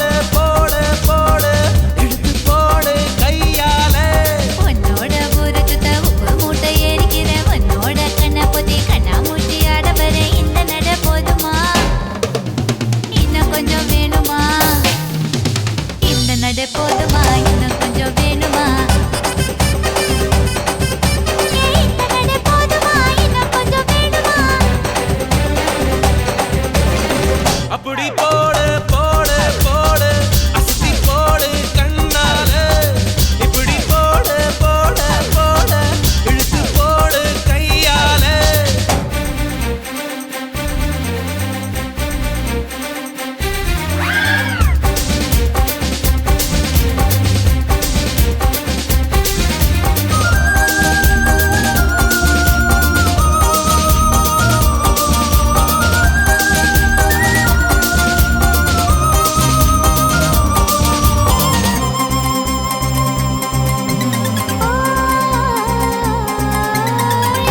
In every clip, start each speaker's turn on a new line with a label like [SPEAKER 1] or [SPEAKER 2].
[SPEAKER 1] போடு போடு போடு இழுத்து போடு கையால
[SPEAKER 2] உன்னோட ஊரை சுத்த உப்பு மூட்டை ஏறிக்கிறேன் உன்னோட கண்ணை பொத்தி கண்ணா மூட்டி ஆட வர இந்த நட போதுமா இன்னும் கொஞ்சம் வேணுமா இந்த நட போதுமா இன்னும் கொஞ்சம் வேணுமா இந்த நட போதுமா இன்னும் கொஞ்சம் வேணுமா
[SPEAKER 1] அப்படி போடு போடு போடு அசத்தி போடு கண்ணால இப்படி போடு போடு போடு இழுத்து போடு கையால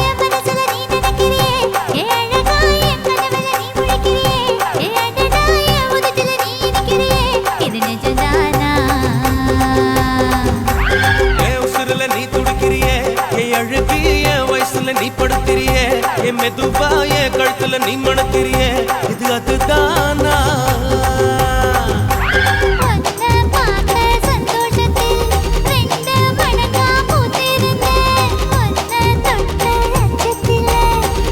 [SPEAKER 2] என் மனசுல நீ நினைக்கிறியே ஏ அழகா என் கனவுல நீ முழிக்கிறியே ஏ அடடா என் உதட்டுல நீ இனிக்கிறியே இது நிஜம்தானா
[SPEAKER 1] என் உசுருல நீ துடிக்கிறியே என் அழகி என் வயசுல நீ படுத்திரியே என் மெதுவா என் கழுத்துல நீ மணக்கிறியே இது அதுதானா
[SPEAKER 2] உன்னை பார்த்த சந்தோஷத்தில் ரெண்டு மடங்கா பூத்திருந்தேன் உன்னை தொட்ட அச்சத்தில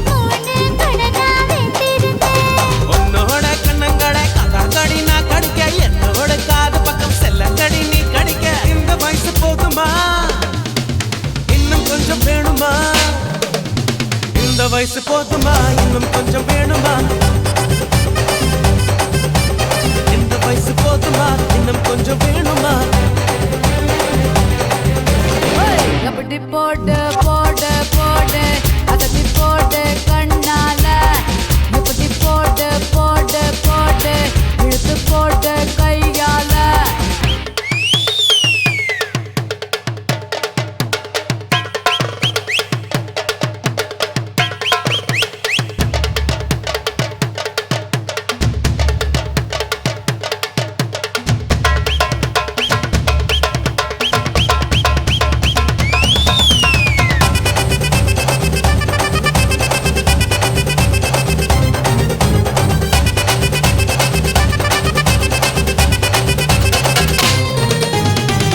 [SPEAKER 2] மூணு மடங்கா வெந்திருந்தேன்
[SPEAKER 1] உன்னோட கண்ணங்கடை கதாங்கடி நான் கடிக்க என்னோட காது பக்கம் செல்லங்கடி நீ கடிக்க இந்த வயசு போதுமா இன்னும் கொஞ்சம் வேணுமா இந்த வயசு போதுமா இன்னும் கொஞ்சம் வேணுமா இந்த வயசு போதுமா இன்னும் கொஞ்சம் வேணுமா
[SPEAKER 2] அப்படி போடு போடு போடு அதட்டி போடு கண்ணால இப்படி போடு போடு போடு இழுத்து போடு கையால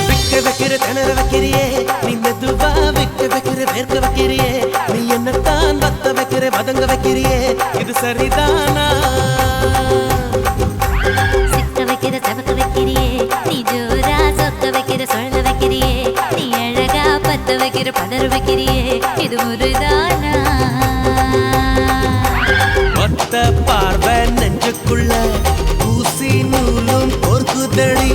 [SPEAKER 1] விக்க வைக்கிற திணற வைக்கிறியே நீ மெதுவா விக்க வைக்கிற வேர்க்க வைக்கிறியே நீ என்னத்தான் வத்த வைக்கிற வதங்க வைக்கிறியே இது சரிதானா
[SPEAKER 2] சிக்க வைக்கிற சவக்க வைக்கிறியே நீ ஜோரா சொக்க வைக்கிற சொல்ல வைக்கிறியே நீ அழகா பத்த வைக்கிற பதற வைக்கிறியே இது முருதானா
[SPEAKER 1] ஒத்த பார்வை நெஞ்சுக்குள்ள ஊசி நூலும் கோர்க்குதடி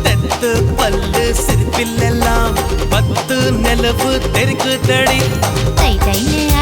[SPEAKER 1] தெத்து பல்லு சிரிப்பில் எல்லாம் பத்து நிலவு தெரிக்குதடி
[SPEAKER 2] தை தைன்னு